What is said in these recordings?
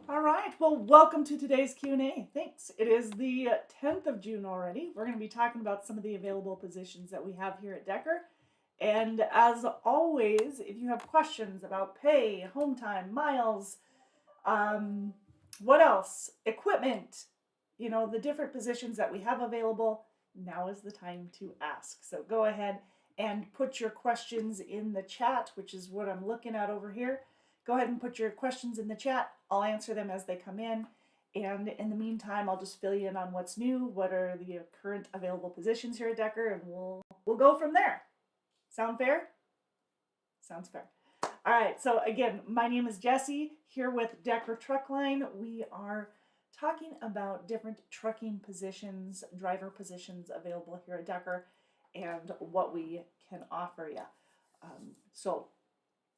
All right. Well, welcome to today's Q&A. Thanks. It is the 10th of June already. We're going to be talking about some of the available positions that we have here at Decker. And as always, if you have questions about pay, home time, miles, um, what else? Equipment, the different positions that we have available, now is the time to ask. So go ahead and put your questions in the chat, which is what I'm looking at over here. Go ahead and put your questions in the chat. I'll answer them as they come in. And in the meantime, I'll just fill you in on what's new, what are the current available positions here at Decker, and we'll go from there. Sound fair? Sounds fair. All right, so again, my name is Jessie, here with Decker Truckline. We are talking about different trucking positions, driver positions available here at Decker, and what we can offer you. So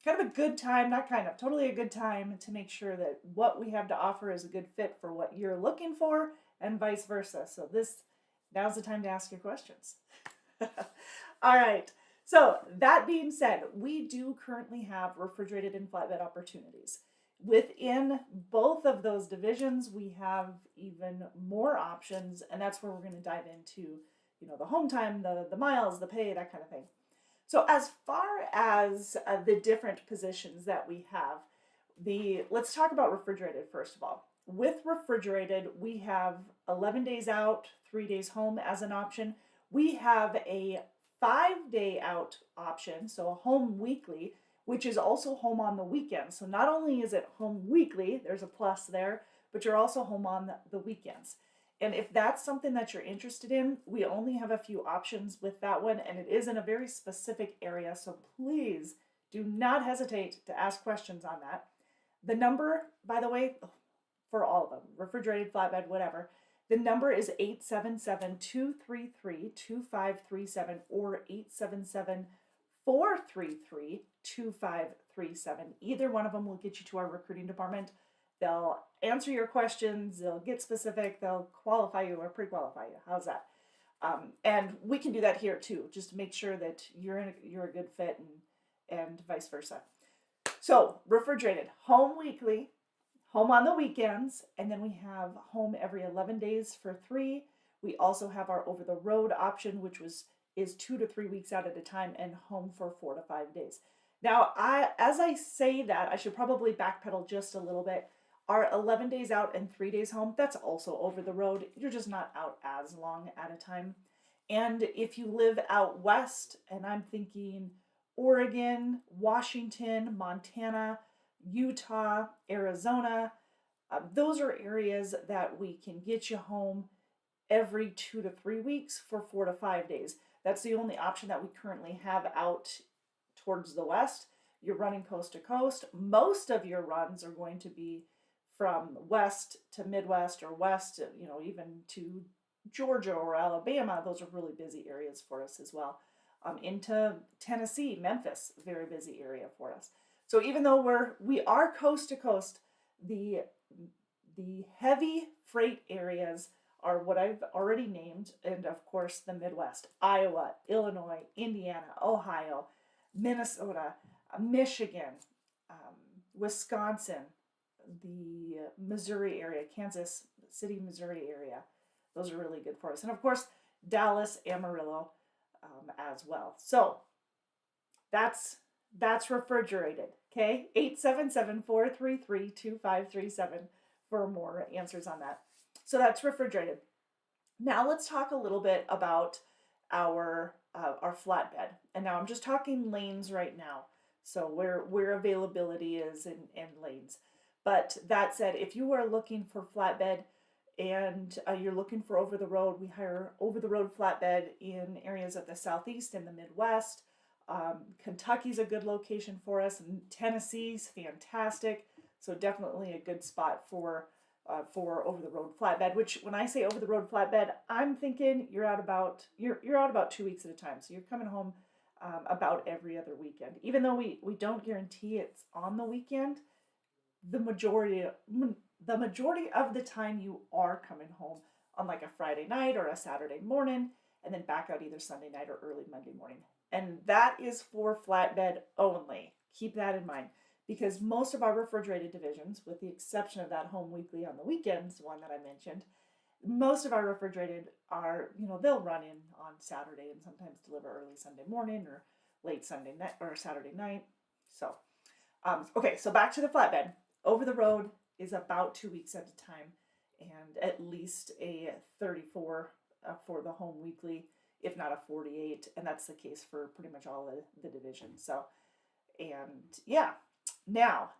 kind of a good time, not kind of, totally a good time to make sure that what we have to offer is a good fit for what you're looking for and vice versa. So now's the time to ask your questions. All right. So that being said, we do currently have refrigerated and flatbed opportunities. Within both of those divisions, we have even more options, and that's where we're going to dive into, the home time, the miles, the pay, that kind of thing. So as far as the different positions that we have, let's talk about refrigerated first of all. With refrigerated, we have 11 days out, 3 days home as an option. We have a 5-day out option, so a home weekly, which is also home on the weekends. So not only is it home weekly, there's a plus there, but you're also home on the weekends. And if that's something that you're interested in, we only have a few options with that one, and it is in a very specific area, so please do not hesitate to ask questions on that. The number, by the way, for all of them, refrigerated, flatbed, whatever, the number is 877-233-2537 or 877-433-2537. Either one of them will get you to our recruiting department. They'll answer your questions, they'll get specific, they'll qualify you or pre-qualify you. How's that? And we can do that here too, just to make sure that you're a good fit and vice versa. So refrigerated, home weekly, home on the weekends, and then we have home every 11 days for 3. We also have our over the road option, which is 2 to 3 weeks out at a time, and home for 4 to 5 days. Now, as I say that, I should probably backpedal just a little bit. Our 11 days out and 3 days home, that's also over the road. You're just not out as long at a time. And if you live out west, and I'm thinking Oregon, Washington, Montana, Utah, Arizona, those are areas that we can get you home every 2 to 3 weeks for 4 to 5 days. That's the only option that we currently have out towards the west. You're running coast to coast. Most of your runs are going to be from west to Midwest or west, even to Georgia or Alabama. Those are really busy areas for us as well. Into Tennessee, Memphis, very busy area for us. So even though we are coast to coast, the heavy freight areas are what I've already named, and of course the Midwest: Iowa, Illinois, Indiana, Ohio, Minnesota, Michigan, Wisconsin, the Missouri area, Kansas City, Missouri area. Those are really good for us. And of course, Dallas, Amarillo as well. So that's refrigerated. Okay, 877-433-2537 for more answers on that. So that's refrigerated. Now let's talk a little bit about our flatbed. And now I'm just talking lanes right now. So where availability is in lanes. But that said, if you are looking for flatbed and you're looking for over the road, we hire over the road flatbed in areas of the Southeast and the Midwest. Kentucky's a good location for us, and Tennessee's fantastic. So definitely a good spot for over the road flatbed. Which, when I say over the road flatbed, I'm thinking you're out about 2 weeks at a time. So you're coming home about every other weekend. Even though we don't guarantee it's on the weekend, the majority of the time you are coming home on like a Friday night or a Saturday morning, and then back out either Sunday night or early Monday morning. And that is for flatbed only. Keep that in mind. because most of our refrigerated divisions, with the exception of that home weekly on the weekends, one that I mentioned, most of our refrigerated are, they'll run in on Saturday and sometimes deliver early Sunday morning or late Sunday night or Saturday night. So, okay, so back to the flatbed. Over the road is about 2 weeks at a time, and at least a 34 for the home weekly, if not a 48, and that's the case for pretty much all of the divisions. So, and yeah, now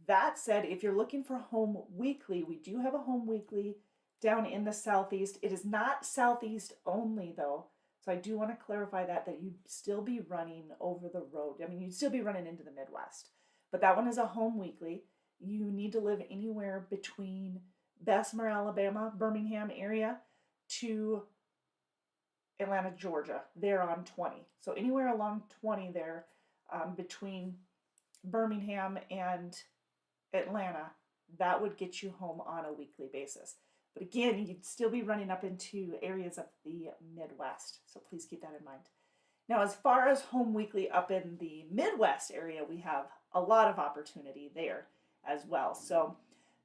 that said, if you're looking for home weekly, we do have a home weekly down in the southeast. It is not southeast only though, so I do want to clarify that you'd still be running over the road. I mean, you'd still be running into the Midwest, but that one is a home weekly. You need to live anywhere between Bessemer, Alabama, Birmingham area to Atlanta, Georgia. They're on 20. So anywhere along 20 there, between Birmingham and Atlanta, that would get you home on a weekly basis. But again, you'd still be running up into areas of the Midwest. So please keep that in mind. Now, as far as home weekly up in the Midwest area, we have a lot of opportunity there as well. So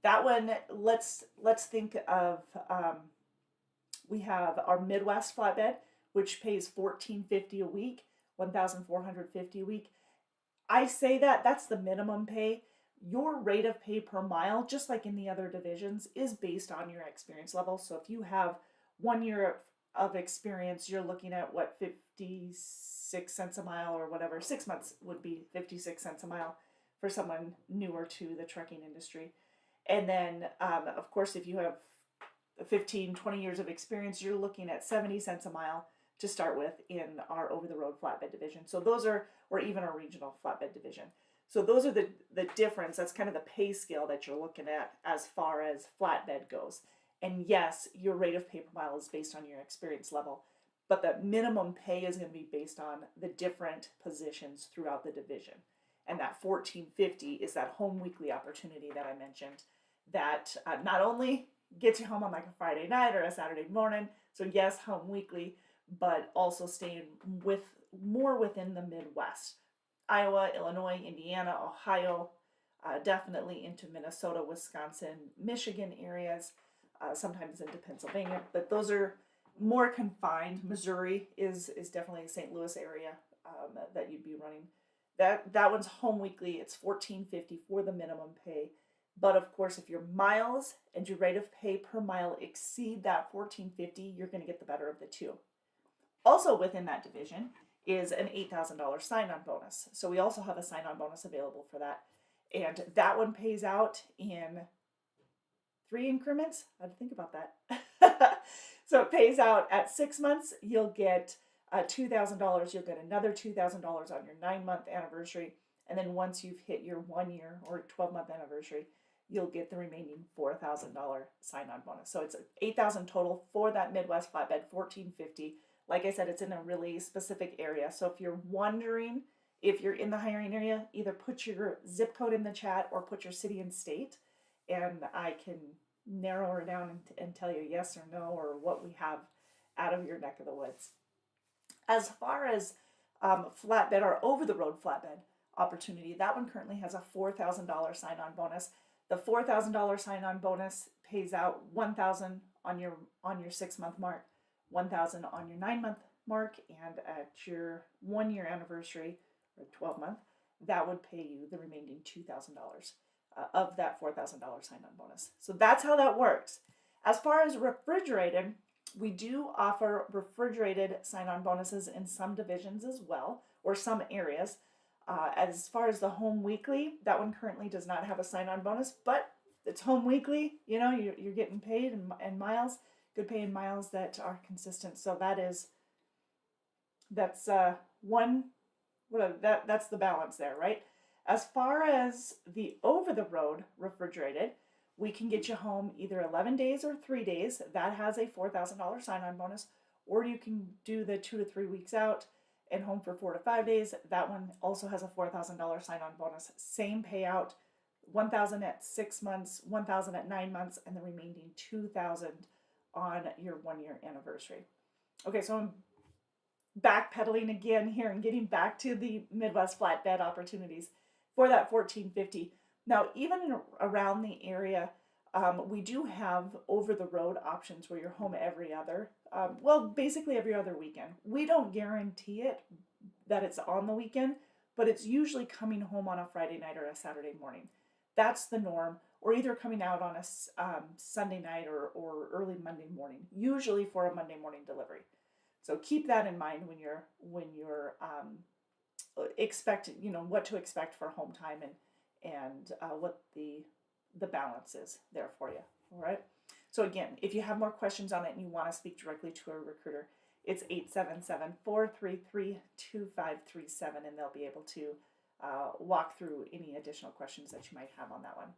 that one, let's think of, we have our Midwest flatbed, which pays $14.50 a week, $1,450 a week. I say that's the minimum pay. Your rate of pay per mile, just like in the other divisions, is based on your experience level. So if you have 1 year of experience, you're looking at what, 56 cents a mile or whatever. 6 months would be 56 cents a mile for someone newer to the trucking industry. And then, of course, if you have 15, 20 years of experience, you're looking at 70 cents a mile to start with in our over-the-road flatbed division. So those are, or even our regional flatbed division. So those are the difference. That's kind of the pay scale that you're looking at as far as flatbed goes. And yes, your rate of pay per mile is based on your experience level, but the minimum pay is going to be based on the different positions throughout the division. And that $14.50 is that home weekly opportunity that I mentioned that not only gets you home on like a Friday night or a Saturday morning, so yes, home weekly, but also staying more within the Midwest. Iowa, Illinois, Indiana, Ohio, definitely into Minnesota, Wisconsin, Michigan areas, sometimes into Pennsylvania, but those are more confined. Missouri is definitely the St. Louis area that you'd be running. That one's home weekly. It's $14.50 for the minimum pay. But of course, if your miles and your rate of pay per mile exceed that $14.50, you're going to get the better of the two. Also within that division is an $8,000 sign-on bonus. So we also have a sign-on bonus available for that. And that one pays out in 3 increments. I had to think about that. So it pays out at 6 months. You'll get $2,000. You'll get another $2,000 on your 9-month anniversary. And then once you've hit your 1 year or 12-month anniversary, you'll get the remaining $4,000 sign-on bonus. So it's $8,000 total for that Midwest flatbed, $14.50. Like I said, it's in a really specific area. So if you're wondering if you're in the hiring area, either put your zip code in the chat or put your city and state, and I can narrow her down and tell you yes or no or what we have out of your neck of the woods. As far as flatbed or over-the-road flatbed opportunity, that one currently has a $4,000 sign-on bonus. The $4,000 sign-on bonus pays out $1,000 on your 6-month mark, $1,000 on your 9-month mark, and at your 1 year anniversary or 12-month, that would pay you the remaining $2,000 of that $4,000 sign-on bonus. So that's how that works. As far as refrigerated, we do offer refrigerated sign-on bonuses in some divisions as well, or some areas. As far as the home weekly, that one currently does not have a sign-on bonus, but it's home weekly. You're getting paid in miles, good pay in miles that are consistent. So that's that's the balance there, right? As far as the over-the-road refrigerated, we can get you home either 11 days or 3 days. That has a $4,000 sign-on bonus, or you can do the 2 to 3 weeks out and home for 4 to 5 days. That one also has a $4,000 sign-on bonus. Same payout, $1,000 at 6 months, $1,000 at 9 months, and the remaining $2,000 on your 1 year anniversary. Okay, so I'm backpedaling again here and getting back to the Midwest flatbed opportunities. for that 1450. Now, even around the area, we do have over the road options where you're home every other, well, basically every other weekend. We don't guarantee it that it's on the weekend, but it's usually coming home on a Friday night or a Saturday morning. That's the norm, or either coming out on a Sunday night or early Monday morning, usually for a Monday morning delivery. So keep that in mind when you're expect what to expect for home time and what the balance is there for you. All right. So again, if you have more questions on it and you want to speak directly to a recruiter, it's 877-433-2537, and they'll be able to walk through any additional questions that you might have on that one.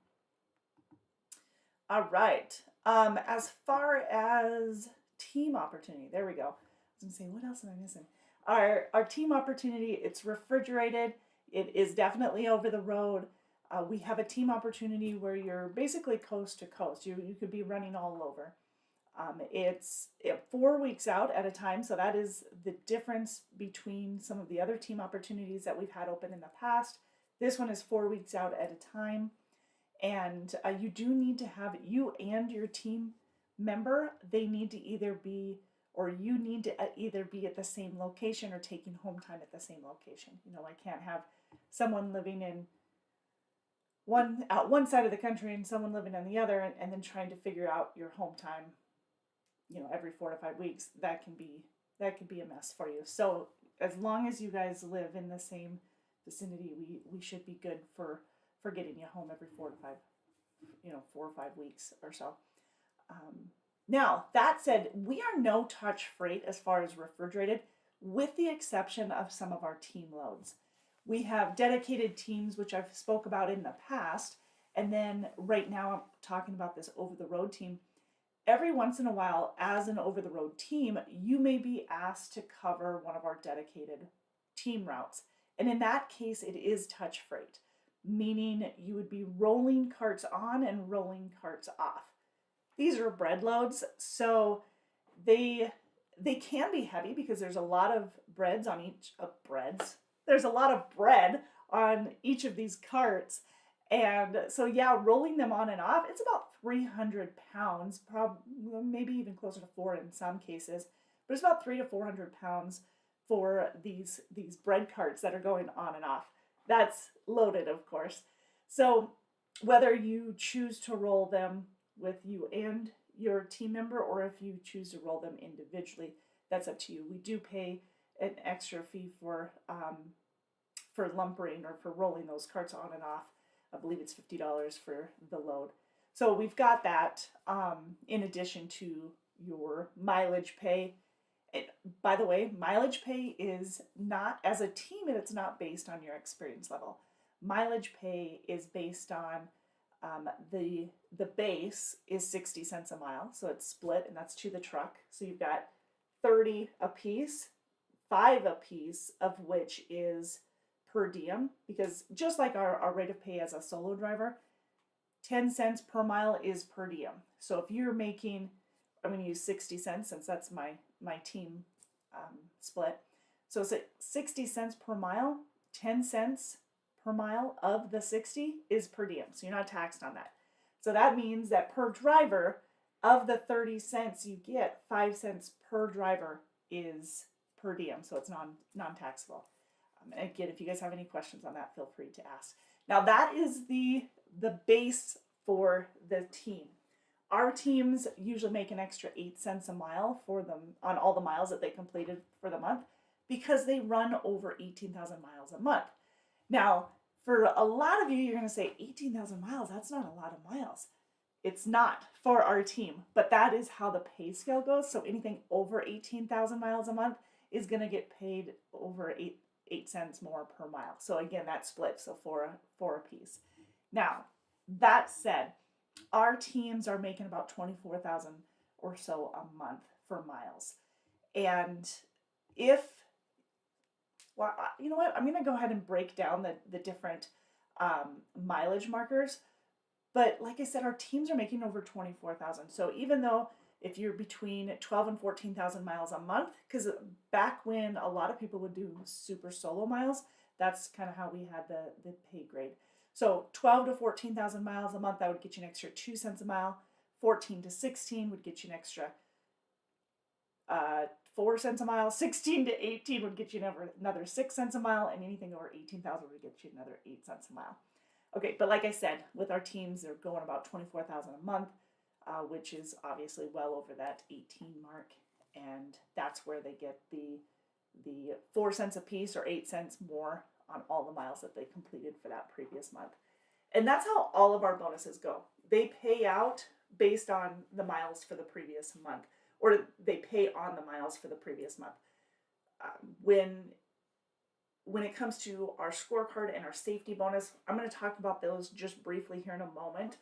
All right. As far as team opportunity, there we go. I was going to say, what else am I missing? Our team opportunity, it's refrigerated. It is definitely over the road. We have a team opportunity where you're basically coast to coast. You could be running all over. It's 4 weeks out at a time, so that is the difference between some of the other team opportunities that we've had open in the past. This one is 4 weeks out at a time, and you do need to have you and your team member. They need to either be, or you need to either be at the same location or taking home time at the same location. I can't have someone living in one side of the country and someone living on the other, and then trying to figure out your home time every 4 to 5 weeks. That can be a mess for you. So as long as you guys live in the same vicinity, we should be good for getting you home every 4 to 5 4 or 5 weeks or so. Now, that said, we are no touch freight as far as refrigerated, with the exception of some of our team loads. We have dedicated teams, which I've spoke about in the past, and then right now I'm talking about this over-the-road team. Every once in a while, as an over-the-road team, you may be asked to cover one of our dedicated team routes. And in that case, it is touch freight, meaning you would be rolling carts on and rolling carts off. These are bread loads, so they can be heavy because there's a lot of breads on each of breads. There's a lot of bread on each of these carts. And so, yeah, rolling them on and off, it's about 300 pounds, probably maybe even closer to 4 in some cases, but it's about 300 to 400 pounds for these bread carts that are going on and off. That's loaded, of course. So whether you choose to roll them with you and your team member, or if you choose to roll them individually, that's up to you. We do pay an extra fee for lumbering or for rolling those carts on and off. I believe it's $50 for the load. So we've got that in addition to your mileage pay. By the way, mileage pay is not, as a team, it's not based on your experience level. Mileage pay is based on the base is 60 cents a mile, so it's split, and that's to the truck. So you've got 30 a piece, 5 a piece of which is per diem, because just like our rate of pay as a solo driver, 10 cents per mile is per diem. So if you're making, I'm going to use 60 cents since that's my team split. So it's 60 cents per mile, 10 cents per mile of the 60 is per diem. So you're not taxed on that. So that means that per driver, of the 30 cents you get, 5 cents per driver is per diem. So it's non-taxable. And again, if you guys have any questions on that, feel free to ask. Now that is the base for the team. Our teams usually make an extra 8 cents a mile for them on all the miles that they completed for the month, because they run over 18,000 miles a month. Now, for a lot of you, you're going to say 18,000 miles, that's not a lot of miles. It's not for our team, but that is how the pay scale goes. So anything over 18,000 miles a month is going to get paid over 8 cents more per mile. So again, that's split, so four a piece. Now, that said, our teams are making about 24,000 or so a month for miles. And you know what? I'm going to go ahead and break down the different mileage markers. But like I said, our teams are making over 24,000. So even though if you're between 12 and 14,000 miles a month, because back when a lot of people would do super solo miles, That's kind of how we had the pay grade. So 12 to 14,000 miles a month, that would get you an extra 2 cents a mile. 14 to 16 would get you an extra 4 cents a mile. 16 to 18 would get you another 6 cents a mile, and anything over 18,000 would get you another 8 cents a mile. Okay, but like I said, with our teams, they're going about 24,000 a month, which is obviously well over that 18 mark, and that's where they get the 4 cents a piece or 8 cents more on all the miles that they completed for that previous month. And that's how all of our bonuses go. They pay out based on the miles for the previous month, or they pay on the miles for the previous month. When it comes to our scorecard and our safety bonus, I'm going to talk about those just briefly here in a moment.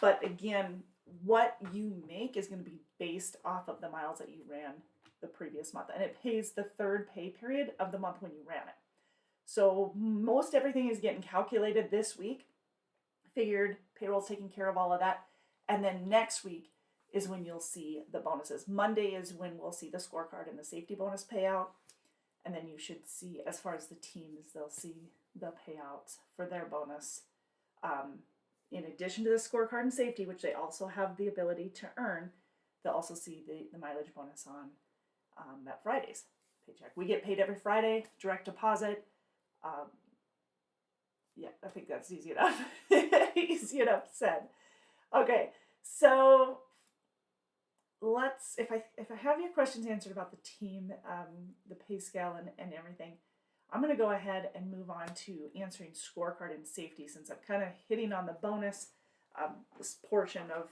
But again, what you make is going to be based off of the miles that you ran the previous month, and it pays the third pay period of the month when you ran it. So most everything is getting calculated this week. Figured payroll's taking care of all of that, and then next week is when you'll see the bonuses. Monday is when we'll see the scorecard and the safety bonus payout, and then you should see, as far as the teams, they'll see the payouts for their bonus. In addition to the scorecard and safety, which they also have the ability to earn, they'll also see the mileage bonus on that Friday's paycheck. We get paid every Friday, direct deposit. Yeah, I think that's easy enough. Easy enough said. Okay, so let's, if I have your questions answered about the team, the pay scale and everything, I'm going to go ahead and move on to answering scorecard and safety, since I'm kind of hitting on the bonus, this portion of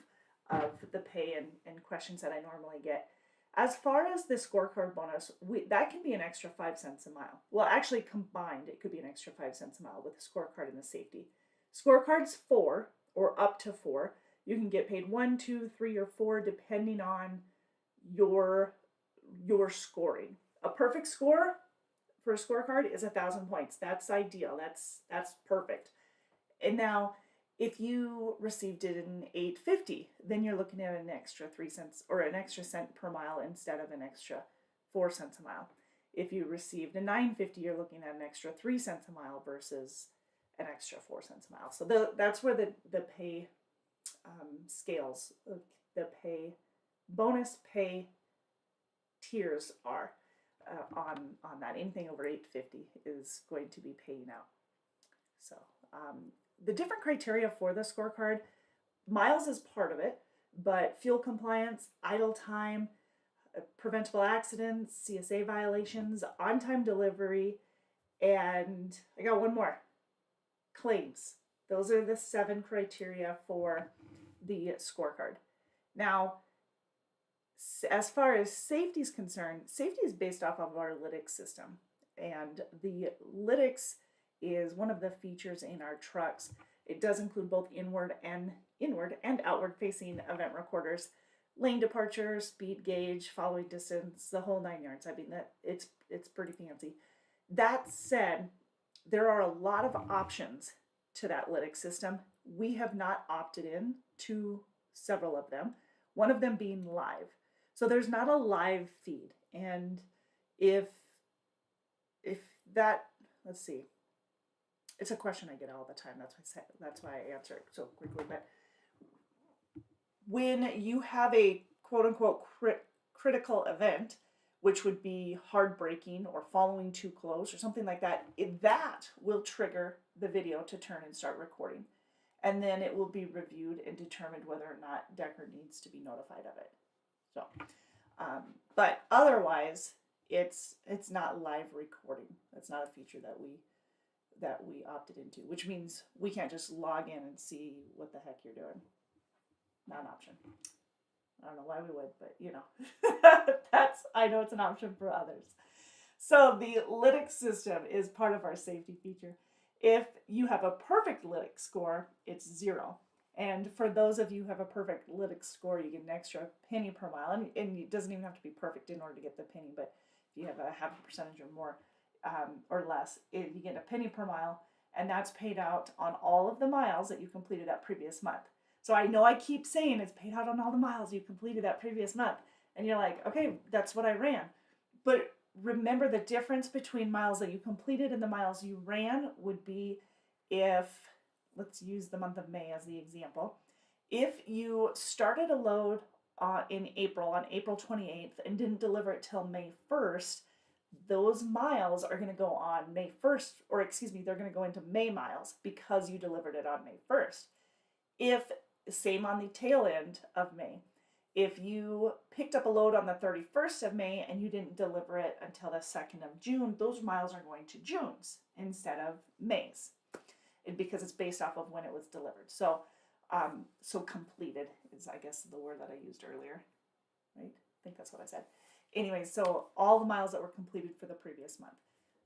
the pay and questions that I normally get. As far as the scorecard bonus, that can be an extra 5 cents a mile. Well, actually combined, it could be an extra 5 cents a mile with the scorecard and the safety. Scorecard's 4 or up to 4. You can get paid 1, 2, 3, or 4 depending on your scoring. A perfect score for a scorecard is 1,000 points. That's ideal. That's perfect. And now, if you received it in 850, then you're looking at an extra 3 cents or an extra cent per mile instead of an extra 4 cents a mile. If you received a 950, you're looking at an extra 3 cents a mile versus an extra 4 cents a mile. So that's where the pay scales, the pay bonus pay tiers are on that. Anything over 850 is going to be paying out. So the different criteria for the scorecard, miles is part of it, but fuel compliance, idle time, preventable accidents, CSA violations, on-time delivery, and I got one more, claims. Those are the 7 criteria for the scorecard. Now, as far as safety is concerned, safety is based off of our lytics system, and the lytics is one of the features in our trucks. It does include both inward and outward facing event recorders, lane departure, speed gauge, following distance, the whole 9 yards. I mean, that it's pretty fancy. That said, there are a lot of options to that lytics system. We have not opted in to several of them, one of them being live. So there's not a live feed, and if that, let's see, it's a question I get all the time. That's why I answer it so quickly. But when you have a quote unquote critical event, which would be hard braking or following too close or something like that, that will trigger the video to turn and start recording. And then it will be reviewed and determined whether or not Decker needs to be notified of it. So, but otherwise, it's not live recording. That's not a feature that we opted into, which means we can't just log in and see what the heck you're doing. Not an option. I don't know why we would, but you know, I know it's an option for others. So the lytics system is part of our safety feature. If you have a perfect lytics score, it's 0. And for those of you who have a perfect lytics score, you get an extra penny per mile. And it doesn't even have to be perfect in order to get the penny, but if you have a half a percentage or more or less, you get a penny per mile, and that's paid out on all of the miles that you completed that previous month. So I know I keep saying it's paid out on all the miles you completed that previous month. And you're like, okay, that's what I ran. But remember the difference between miles that you completed and the miles you ran would be if, let's use the month of May as the example. If you started a load in April, on April 28th, and didn't deliver it till May 1st, those miles are going to go on May 1st, or excuse me, they're going to go into May miles because you delivered it on May 1st. If, same on the tail end of May, if you picked up a load on the 31st of May and you didn't deliver it until the 2nd of June, those miles are going to June's instead of May's, because it's based off of when it was delivered. So completed is, I guess, the word that I used earlier, right? I think that's what I said. Anyway, so all the miles that were completed for the previous month.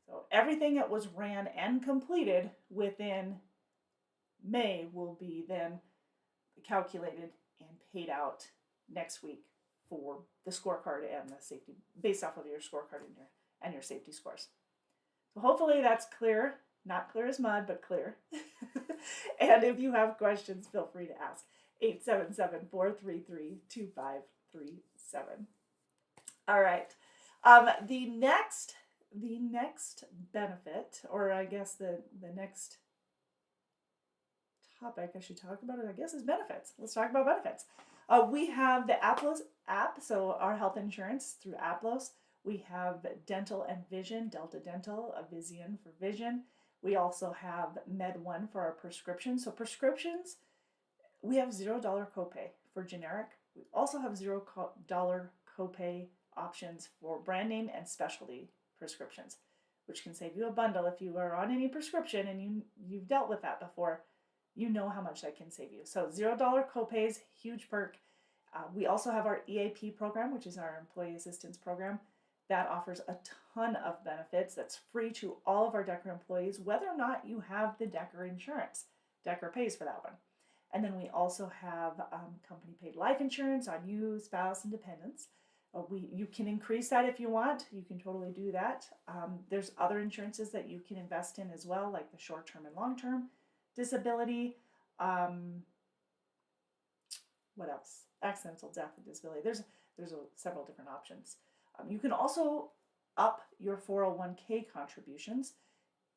So everything that was ran and completed within May will be then calculated and paid out next week for the scorecard and the safety, based off of your scorecard and your safety scores. So hopefully that's clear. Not clear as mud, but clear. And if you have questions, feel free to ask. 877-433-2537. All right. The next benefit, or I guess the next topic I should talk about, it, I guess, is benefits. Let's talk about benefits. We have the Aplos app, so our health insurance through Aplos. We have dental and vision, Delta Dental, Vizian for vision. We also have Med1 for our prescriptions. So prescriptions, we have $0 copay for generic. We also have $0 copay options for brand name and specialty prescriptions, which can save you a bundle. If you are on any prescription and you've dealt with that before, you know how much that can save you. So $0 copays, huge perk. We also have our EAP program, which is our employee assistance program. That offers a ton of benefits. That's free to all of our Decker employees, whether or not you have the Decker insurance. Decker pays for that one. And then we also have company paid life insurance on you, spouse, and dependents. You can increase that if you want. You can totally do that. There's other insurances that you can invest in as well, like the short-term and long-term disability. What else? Accidental death and disability. There's several different options. You can also up your 401k contributions.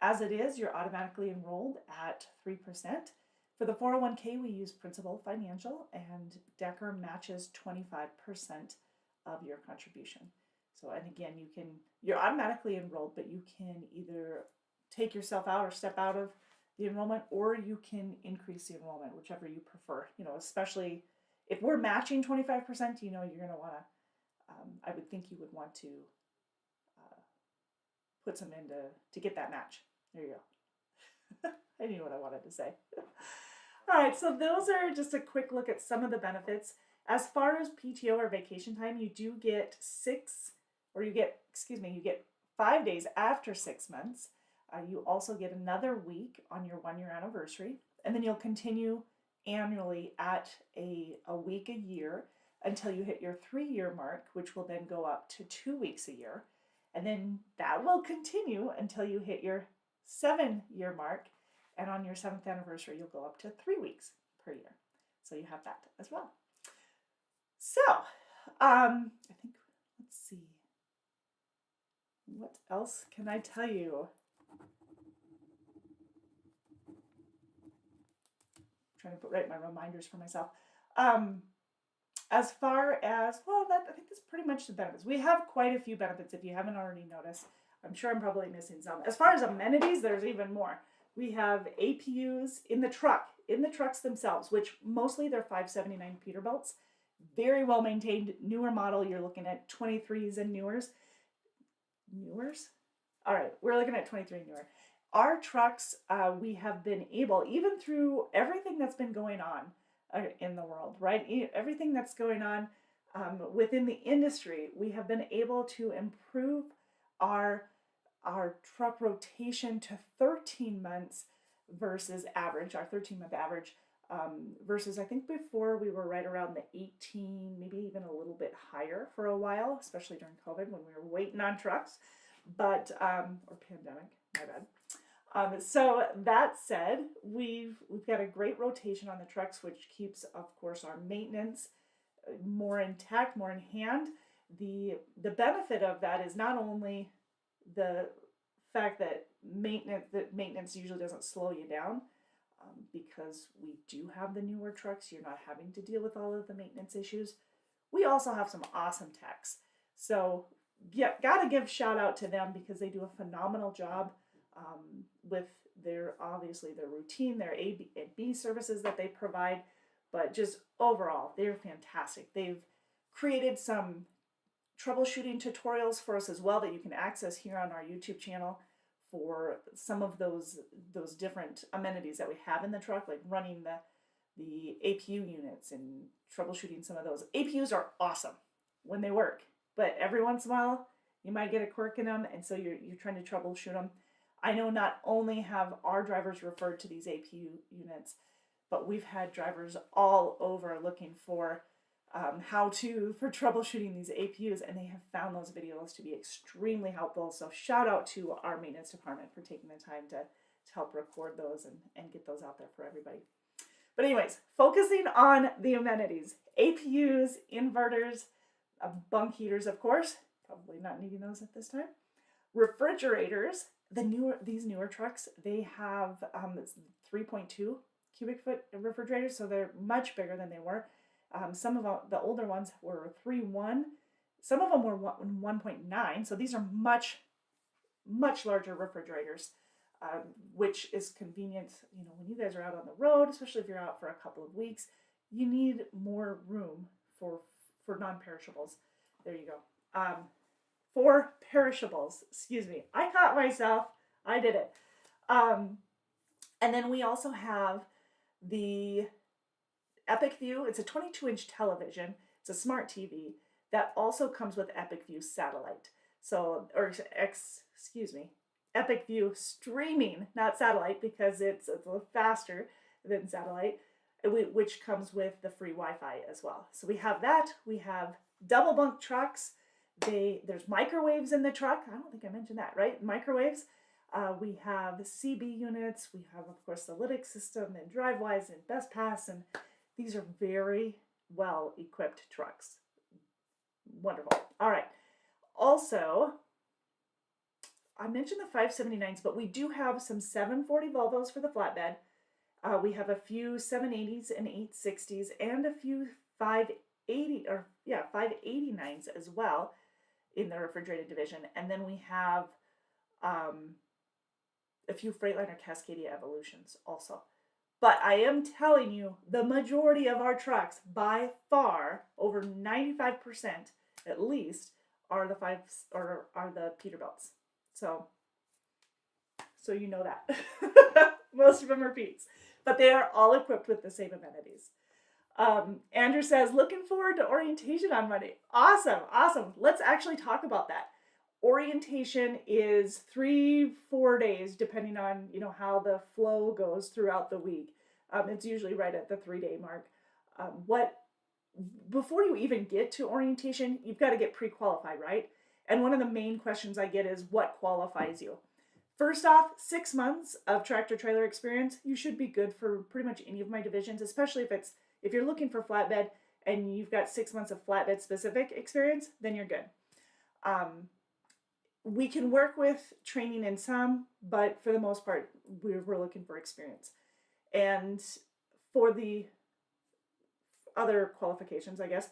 As it is, you're automatically enrolled at 3%. For the 401k, we use Principal Financial, and Decker matches 25% of your contribution. So, and again, you're automatically enrolled, but you can either take yourself out or step out of the enrollment, or you can increase the enrollment, whichever you prefer. Especially if we're matching 25%, you're going to want to, I would think you would want to put some in to get that match. There you go. I knew what I wanted to say. All right, so those are just a quick look at some of the benefits. As far as PTO or vacation time, you do get you get 5 days after 6 months. You also get another week on your 1-year anniversary, and then you'll continue annually at a week a year until you hit your 3-year mark, which will then go up to 2 weeks a year. And then that will continue until you hit your 7-year mark. And on your 7th anniversary, you'll go up to 3 weeks per year. So you have that as well. So, I think, let's see. What else can I tell you? I'm trying to write my reminders for myself. As far as, I think that's pretty much the benefits. We have quite a few benefits if you haven't already noticed. I'm sure I'm probably missing some. As far as amenities, there's even more. We have APUs in the trucks themselves, which mostly they're 579 Peterbilts. Very well maintained, newer model. You're looking at 23s and newers. Newers? All right, we're looking at 23 and newer. Our trucks, we have been able, even through everything that's been going on in the world, right? Everything that's going on within the industry, we have been able to improve our truck rotation to 13 months versus average, our 13-month average, versus I think before we were right around the 18, maybe even a little bit higher for a while, especially during COVID when we were waiting on trucks, or pandemic, my bad. So that said, we've got a great rotation on the trucks, which keeps, of course, our maintenance more intact, more in hand. The benefit of that is not only the fact that maintenance usually doesn't slow you down, because we do have the newer trucks. You're not having to deal with all of the maintenance issues. We also have some awesome techs. So yeah, gotta give shout out to them because they do a phenomenal job with their obviously their routine, their A and B services that they provide, but just overall they're fantastic. They've created some troubleshooting tutorials for us as well that you can access here on our YouTube channel for some of those different amenities that we have in the truck, like running the APU units and troubleshooting some of those. APUs are awesome when they work, but every once in a while you might get a quirk in them, and so you're trying to troubleshoot them. I know not only have our drivers referred to these APU units, but we've had drivers all over looking for for troubleshooting these APUs, and they have found those videos to be extremely helpful. So shout out to our maintenance department for taking the time to help record those and get those out there for everybody. But anyways, focusing on the amenities, APUs, inverters, bunk heaters, of course, probably not needing those at this time. Refrigerators, these newer trucks, they have 3.2 cubic foot refrigerators, so they're much bigger than they were. Some of the older ones were 3.1. Some of them were 1.9. So these are much larger refrigerators, which is convenient. You know, when you guys are out on the road, especially if you're out for a couple of weeks, you need more room for non-perishables. There you go. For perishables, excuse me. I caught myself. I did it. And then we also have the Epic View. It's a 22-inch television. It's a smart TV that also comes with Epic View satellite. So, Epic View streaming, not satellite, because it's a little faster than satellite, which comes with the free Wi-Fi as well. So we have that. We have double bunk trucks. There's microwaves in the truck. I don't think I mentioned that, right? Microwaves. We have CB units. We have, of course, the Lytx system and DriveWise and BestPass, and these are very well equipped trucks. Wonderful. All right. Also, I mentioned the 579s, but we do have some 740 Volvos for the flatbed. We have a few 780s and 860s and a few 589s as well in the refrigerated division. And then we have a few Freightliner Cascadia Evolutions also. But I am telling you, the majority of our trucks, by far, over 95% at least, are the Peterbilts. So you know that. Most of them are Pete's. But they are all equipped with the same amenities. Andrew says, looking forward to orientation on Monday. Awesome, awesome. Let's actually talk about that. Orientation is 3-4 days, depending on how the flow goes throughout the week. It's usually right at the 3-day mark. Before you even get to orientation, you've got to get pre-qualified, right? And one of the main questions I get is, what qualifies you? First off, 6 months of tractor trailer experience. You should be good for pretty much any of my divisions, especially if you're looking for flatbed and you've got 6 months of flatbed specific experience, then you're good. We can work with training in some, but for the most part, we're looking for experience. And for the other qualifications, I guess,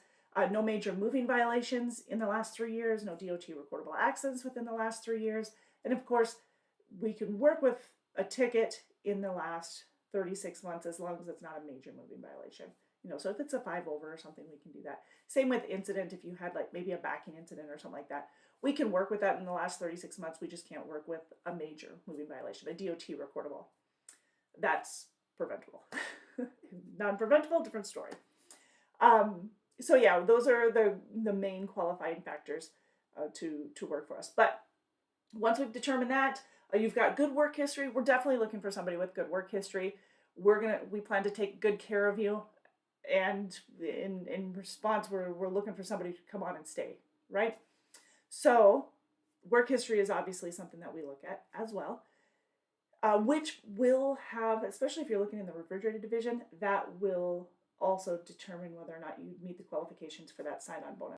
no major moving violations in the last 3 years, no DOT recordable accidents within the last 3 years, and of course, we can work with a ticket in the last 36 months as long as it's not a major moving violation. So if it's a 5 over or something, we can do that. Same with incident. If you had like maybe a backing incident or something like that, we can work with that in the last 36 months. We just can't work with a major moving violation, a DOT recordable. That's preventable. Non-preventable, different story. So yeah, those are the main qualifying factors to work for us. But once we've determined that, you've got good work history. We're definitely looking for somebody with good work history. We plan to take good care of you. And in response, we're looking for somebody to come on and stay, right? So work history is obviously something that we look at as well, which will have, especially if you're looking in the refrigerated division, that will also determine whether or not you meet the qualifications for that sign-on bonus.